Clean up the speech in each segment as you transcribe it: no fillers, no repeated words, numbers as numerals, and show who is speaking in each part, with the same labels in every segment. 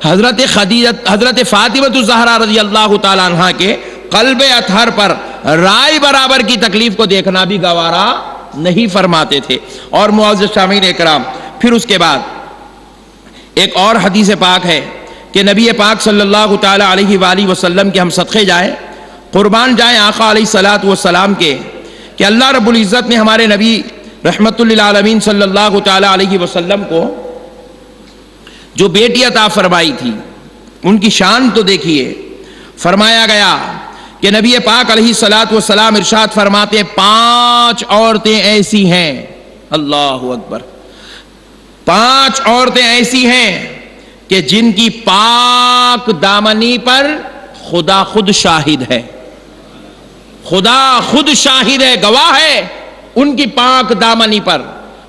Speaker 1: حضرت فاطمہ الزہرا رضی اللہ تعالی عنہ کے قلب اطہر پر رائے برابر کی تکلیف کو دیکھنا بھی گوارا نہیں فرماتے تھے۔ اور معزز سامعین اکرام، پھر اس کے بعد ایک اور حدیث پاک ہے کہ نبی پاک صلی اللہ تعالی علیہ وآلہ وسلم کے ہم صدقے جائیں، قربان جائیں آقا علیہ الصلوۃ والسلام کے، کہ اللہ رب العزت نے ہمارے نبی رحمت للعالمین صلی اللہ تعالی علیہ وسلم کو جو بیٹی عطا فرمائی تھی، ان کی شان تو دیکھیے۔ فرمایا گیا کہ نبی پاک علیہ الصلوۃ والسلام ارشاد فرماتے ہیں 5 عورتیں ایسی ہیں، اللہ اکبر، 5 عورتیں ایسی ہیں کہ جن کی پاک دامنی پر خدا خود شاہد ہے، خدا خود شاہد ہے، گواہ ہے ان کی پاک دامنی پر۔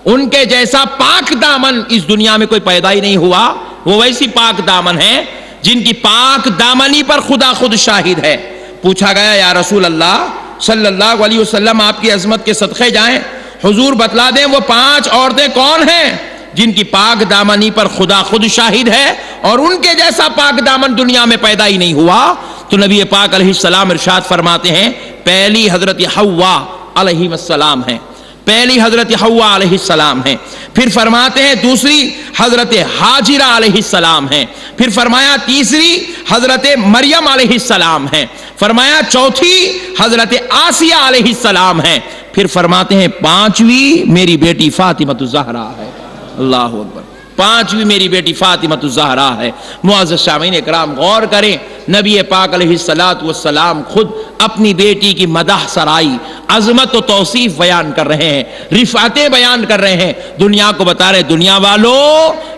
Speaker 1: ان کے جیسا پاک دامن اس دنیا میں کوئی پیدا ہی نہیں ہوا، وہ ویسی پاک دامن ہے جن کی پاک دامنی پر خدا خود شاہد ہے۔ پوچھا گیا یا رسول اللہ صلی اللہ علیہ وسلم آپ کی عظمت کے صدقے جائیں، حضور بتلا دیں وہ 5 عورتیں کون ہیں جن کی پاک دامنی پر خدا خود شاہد ہے اور ان کے جیسا پاک دامن دنیا میں پیدا ہی نہیں ہوا؟ تو نبی پاک علیہ السلام ارشاد فرماتے ہیں پہلی حضرت حوا علیہ السلام ہے، پہلی حضرت حوا علیہ السلام ہے، پھر فرماتے ہیں دوسری حضرت ہاجرہ علیہ السلام ہے، پھر فرمایا تیسری حضرت مریم علیہ السلام ہے، فرمایا چوتھی حضرت آسیہ علیہ السلام ہے، پھر فرماتے ہیں 5ویں میری بیٹی فاطمہ الزہرا ہے۔ اللہ اکبر، 5ویں میری بیٹی فاطمہ الزہرا ہے۔ معزز سامعین اکرام غور کریں، نبی پاک علیہ الصلوۃ والسلام خود اپنی بیٹی کی مدح سرائی، عظمت و توصیف بیان کر رہے ہیں، رفعتیں بیان کر رہے ہیں، دنیا کو بتا رہے دنیا والو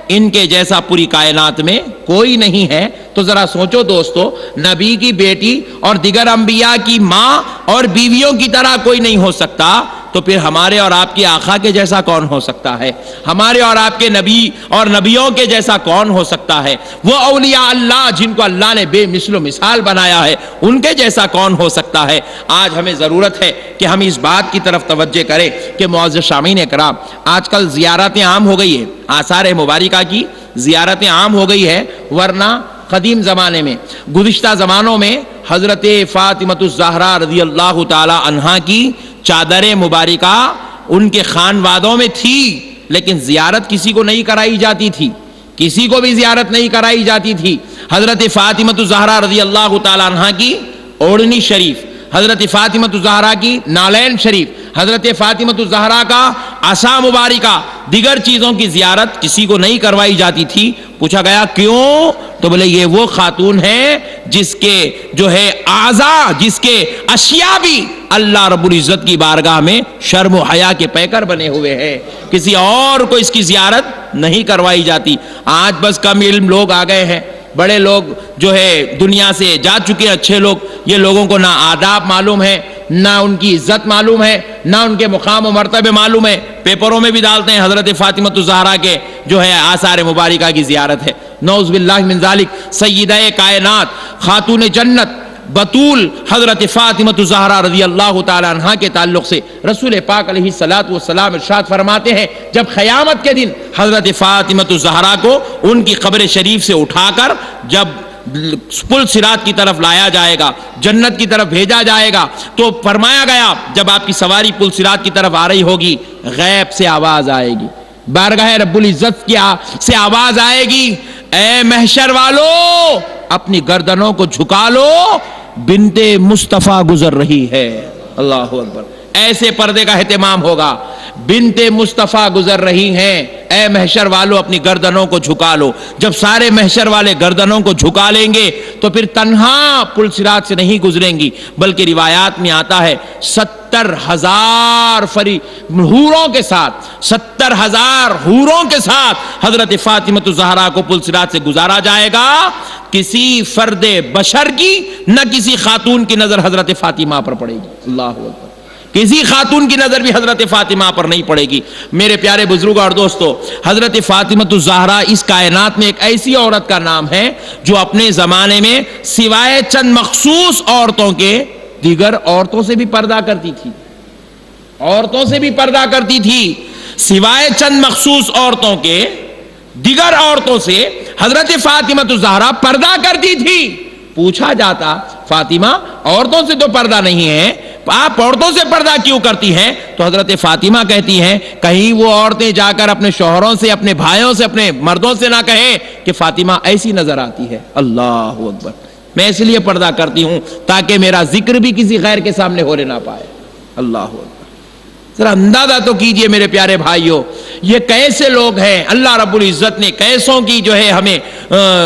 Speaker 1: ان کے جیسا پوری کائنات میں کوئی نہیں ہے۔ تو ذرا سوچو دوستو، نبی کی بیٹی اور دیگر انبیاء کی ماں اور بیویوں کی طرح کوئی نہیں ہو سکتا، تو پھر ہمارے اور آپ کے آقا کے جیسا کون ہو سکتا ہے؟ ہمارے اور آپ کے نبی اور نبیوں کے جیسا کون ہو سکتا ہے؟ وہ اولیاء اللہ جن کو اللہ نے بے مثل و مثال بنایا ہے، ان کے جیسا کون ہو سکتا ہے؟ آج ہمیں ضرورت ہے کہ ہم اس بات کی طرف توجہ کریں کہ معزز سامعین اکرام، آج کل زیارتیں عام ہو گئی ہے، آثار مبارکہ کی زیارتیں عام ہو گئی ہے، ورنہ قدیم زمانے میں، گزشتہ زمانوں میں حضرت فاطمہ الزہرا رضی اللہ تعالی عنہا کی چادر مبارکہ ان کے خانوادوں میں تھی، لیکن زیارت کسی کو نہیں کرائی جاتی تھی، کسی کو بھی زیارت نہیں کرائی جاتی تھی۔ حضرت فاطمہ الزہرا رضی اللہ تعالی عنہا کی اوڑھنی شریف، حضرت فاطمہ الزہرا کی نالین شریف، حضرت فاطمہ الزہرا کا عصا مبارکہ، دیگر چیزوں کی زیارت کسی کو نہیں کروائی جاتی تھی۔ پوچھا گیا کیوں؟ تو بولے یہ وہ خاتون ہے جس کے جو ہے اعضاء، جس کے اشیاء بھی اللہ رب العزت کی بارگاہ میں شرم و حیا کے پیکر بنے ہوئے ہیں، کسی اور کو اس کی زیارت نہیں کروائی جاتی۔ آج بس کم علم لوگ آ گئے ہیں، بڑے لوگ جو ہے دنیا سے جا چکے ہیں، اچھے لوگ، یہ لوگوں کو نہ آداب معلوم ہے، نہ ان کی عزت معلوم ہے، نہ ان کے مقام و مرتبے معلوم ہے، پیپروں میں بھی ڈالتے ہیں حضرت فاطمہ الزہرا کے جو ہے آثار مبارکہ کی زیارت ہے۔ نعوذ باللہ من ذالک، سیدہ کائنات خاتون جنت بطول حضرت فاطمہ الزہرا رضی اللہ تعالی عنہا کے تعلق سے رسول پاک علیہ الصلوۃ والسلام ارشاد فرماتے ہیں جب قیامت کے دن حضرت فاطمہ الزہرا کو ان کی قبر شریف سے اٹھا کر جب پل صراط کی طرف لایا جائے گا، جنت کی طرف بھیجا جائے گا، تو فرمایا گیا جب آپ کی سواری پل صراط کی طرف آ رہی ہوگی، غیب سے آواز آئے گی، بارگاہ رب العزت کی سے آواز آئے گی، اے محشر والو اپنی گردنوں کو جھکا لو، بنت مصطفیٰ گزر رہی ہے۔ اللہ اکبر، ایسے پردے کا اہتمام ہوگا، بنت مصطفیٰ گزر رہی ہیں، اے محشر والو اپنی گردنوں کو جھکا لو۔ جب سارے محشر والے گردنوں کو جھکا لیں گے تو پھر تنہا پل صراط سے نہیں گزریں گی، بلکہ روایات میں آتا ہے 70,000 حوروں کے ساتھ، 70,000 حوروں کے ساتھ حضرت فاطمہ الزہرا کو پل صراط سے گزارا جائے گا۔ کسی فرد بشر کی نہ کسی خاتون کی نظر حضرت فاطمہ پر پڑے گی، اللہ اکبر، کسی خاتون کی نظر بھی حضرت فاطمہ پر نہیں پڑے گی۔ میرے پیارے بزرگ اور دوستو، حضرت فاطمہ الزہرا اس کائنات میں ایک ایسی عورت کا نام ہے جو اپنے زمانے میں سوائے چند مخصوص عورتوں کے دیگر عورتوں سے بھی پردہ کرتی تھی، عورتوں سے بھی پردہ کرتی تھی، سوائے چند مخصوص عورتوں کے دیگر عورتوں سے حضرت فاطمہ الزہرا پردہ کرتی تھی. پوچھا جاتا فاطمہ عورتوں سے تو پردہ نہیں ہے، آپ عورتوں سے پردہ کیوں کرتی ہیں؟ تو حضرت فاطمہ کہتی ہیں کہیں وہ عورتیں جا کر اپنے شوہروں سے، اپنے بھائیوں سے، اپنے مردوں سے نہ کہیں کہ فاطمہ ایسی نظر آتی ہے. اللہ اکبر. میں اس لیے پردہ کرتی ہوں تاکہ میرا ذکر بھی کسی غیر کے سامنے ہونے نہ پائے. اللہ اکبر. ذرا اندازہ تو کیجئے میرے پیارے بھائیوں، یہ کیسے لوگ ہیں. اللہ رب العزت نے کیسوں کی جو ہے ہمیں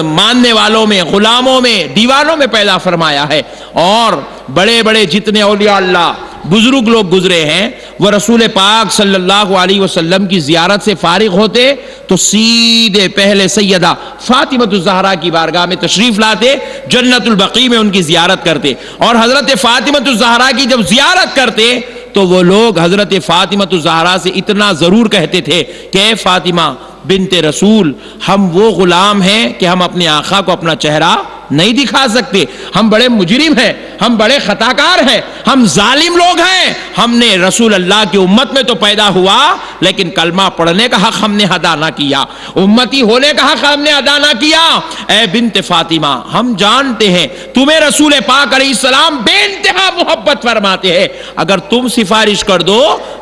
Speaker 1: ماننے والوں میں، غلاموں میں، دیوانوں میں پیدا فرمایا ہے. اور بڑے بڑے جتنے اولیاء اللہ بزرگ لوگ گزرے ہیں وہ رسول پاک صلی اللہ علیہ وسلم کی زیارت سے فارغ ہوتے تو سیدھے پہلے سیدہ فاطمہ الزہرا کی بارگاہ میں تشریف لاتے، جنت البقیع میں ان کی زیارت کرتے. اور حضرت فاطمہ الزہرا کی جب زیارت کرتے تو وہ لوگ حضرت فاطمہ الزہرا سے اتنا ضرور کہتے تھے کہ اے فاطمہ بنت رسول، ہم وہ غلام ہیں کہ ہم اپنے آقا کو اپنا چہرہ نہیں دکھا سکتے، ہم بڑے مجرم ہیں، ہم بڑے خطاکار ہیں، ہم ظالم لوگ ہیں. ہم نے رسول اللہ کی امت میں تو پیدا ہوا لیکن کلمہ پڑھنے کا حق ہم نے ادا نہ کیا، امتی ہونے کا حق ہم نے ادا نہ کیا. اے بنت فاطمہ، ہم جانتے ہیں تمہیں رسول پاک علیہ السلام بے انتہا محبت فرماتے ہیں، اگر تم سفارش کر دو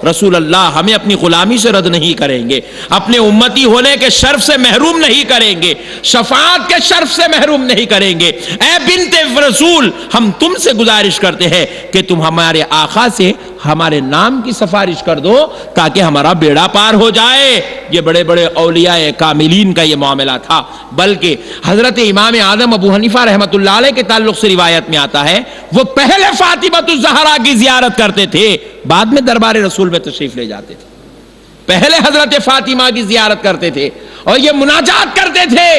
Speaker 1: رسول اللہ ہمیں اپنی غلامی سے رد نہیں کریں گے، اپنے امتی ہونے کے شرف سے محروم نہیں کریں گے، شفاعت کے شرف سے محروم نہیں کریں گے. اے بنت رسول، ہم تم سے گزارش کرتے ہیں کہ تم ہمارے آقا سے ہمارے نام کی سفارش کر دو تاکہ ہمارا بیڑا پار ہو جائے. یہ بڑے بڑے اولیاء کاملین کا یہ معاملہ تھا. بلکہ حضرت امام اعظم ابو حنیفہ رحمۃ اللہ علیہ کے تعلق سے روایت میں آتا ہے وہ پہلے فاطمہ الزہرا کی زیارت کرتے تھے، بعد میں دربار رسول میں تشریف لے جاتے تھے. پہلے حضرت فاطمہ کی زیارت کرتے تھے اور یہ مناجات کرتے تھے.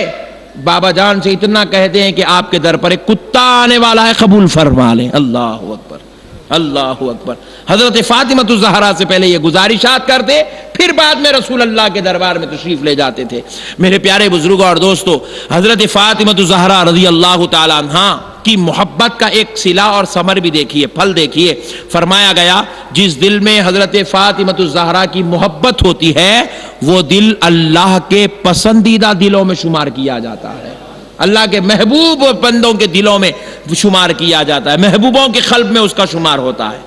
Speaker 1: بابا جان سے اتنا کہتے ہیں کہ آپ کے در پر ایک کتا آنے والا ہے، قبول فرما لیں. اللہ اکبر، اللہ اکبر. حضرت فاطمہ الزہرا سے پہلے یہ گزارشات کرتے، پھر بعد میں رسول اللہ کے دربار میں تشریف لے جاتے تھے. میرے پیارے بزرگوں اور دوستو، حضرت فاطمہ الزہرا رضی اللہ تعالی عنہا کی محبت کا ایک صلہ اور ثمر بھی دیکھیے، پھل دیکھیے. فرمایا گیا جس دل میں حضرت فاطمہ الزہرا کی محبت ہوتی ہے وہ دل اللہ کے پسندیدہ دلوں میں شمار کیا جاتا ہے، اللہ کے محبوب بندوں کے دلوں میں شمار کیا جاتا ہے، محبوبوں کے قلب میں اس کا شمار ہوتا ہے.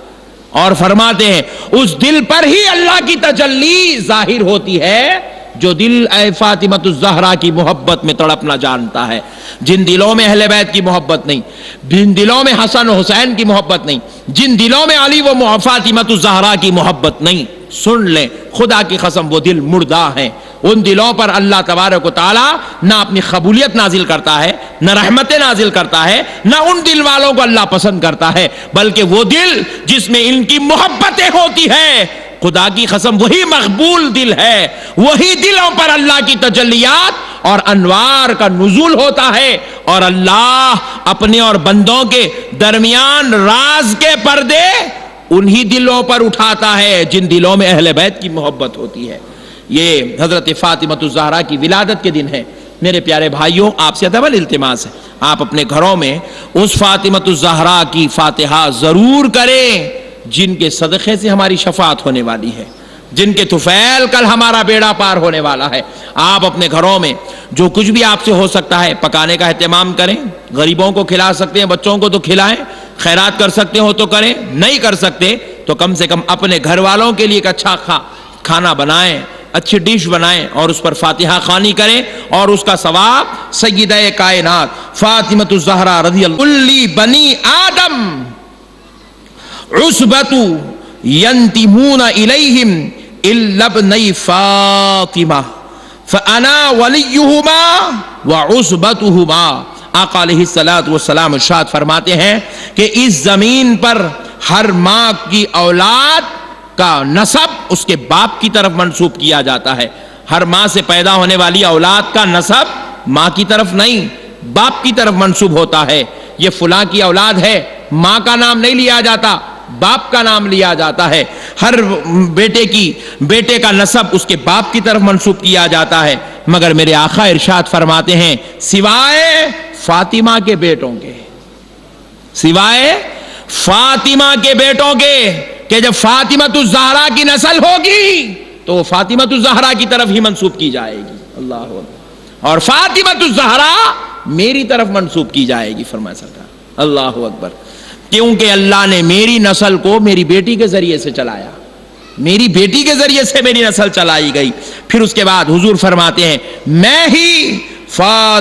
Speaker 1: اور فرماتے ہیں اس دل پر ہی اللہ کی تجلی ظاہر ہوتی ہے جو دل اے فاطمہ الزہرا کی محبت میں تڑپنا جانتا ہے. جن دلوں میں اہل بیت کی محبت نہیں، جن دلوں میں حسن و حسین کی محبت نہیں، جن دلوں میں علی و فاطمہ الزہرا کی محبت نہیں، سن لیں خدا کی قسم وہ دل مردہ ہیں. ان دلوں پر اللہ تبارک و تعالی نہ اپنی قبولیت نازل کرتا ہے، نہ رحمتیں نازل کرتا ہے، نہ ان دل والوں کو اللہ پسند کرتا ہے، بلکہ وہ دل جس میں ان کی محبتیں ہوتی ہے خدا کی قسم وہی مقبول دل ہے. وہی دلوں پر اللہ کی تجلیات اور انوار کا نزول ہوتا ہے اور اللہ اپنے اور بندوں کے درمیان راز کے پردے انہی دلوں پر اٹھاتا ہے جن دلوں میں اہل بیت کی محبت ہوتی ہے. یہ حضرت فاطمہ الزہرا کی ولادت کے دن ہے. میرے پیارے بھائیوں، آپ سے ڈبل التماس ہے آپ اپنے گھروں میں اس فاطمہ الزہرا کی فاتحہ ضرور کریں جن کے صدقے سے ہماری شفاعت ہونے والی ہے، جن کے طفیل کل ہمارا بیڑا پار ہونے والا ہے. آپ اپنے گھروں میں جو کچھ بھی آپ سے ہو سکتا ہے پکانے کا اہتمام کریں. غریبوں کو کھلا سکتے ہیں، بچوں کو تو کھلائیں، خیرات کر سکتے ہو تو کریں، نہیں کر سکتے تو کم سے کم اپنے گھر والوں کے لیے ایک اچھا کھانا بنائیں، اچھی ڈش بنائیں اور اس پر فاتحہ خوانی کریں اور اس کا ثواب سیدہ کائنات فاطمہ الزہرا رضی اللہ کلی بنی آدم عصبۃ ینتمون الیہم الا ابنی فاطمہ فانا ولیہما وعصبتہما. آقا علیہ السلام ارشاد فرماتے ہیں کہ اس زمین پر ہر ماں کی اولاد کا نسب اس کے باپ کی طرف منسوب کیا جاتا ہے. ہر ماں سے پیدا ہونے والی اولاد کا نسب ماں کی طرف نہیں باپ کی طرف منسوب ہوتا ہے. یہ فلاں کی اولاد ہے، ماں کا نام نہیں لیا جاتا، باپ کا نام لیا جاتا ہے. ہر بیٹے کا نسب اس کے باپ کی طرف منسوب کیا جاتا ہے. مگر میرے آقا ارشاد فرماتے ہیں سوائے فاطمہ کے بیٹوں کے، سوائے فاطمہ کے بیٹوں کے، کہ جب فاطمہ الزہرا کی نسل ہوگی تو وہ فاطمہ الزہرا کی طرف ہی منسوب کی جائے گی. اللہ اکبر، اور فاطمۃ الزہرا میری طرف منسوب کی جائے گی فرمایا سرکار، اللہ اکبر، کیونکہ اللہ نے میری نسل کو میری بیٹی کے ذریعے سے چلایا، میری بیٹی کے ذریعے سے میری نسل چلائی گئی۔ پھر اس کے بعد حضور فرماتے ہیں میں ہی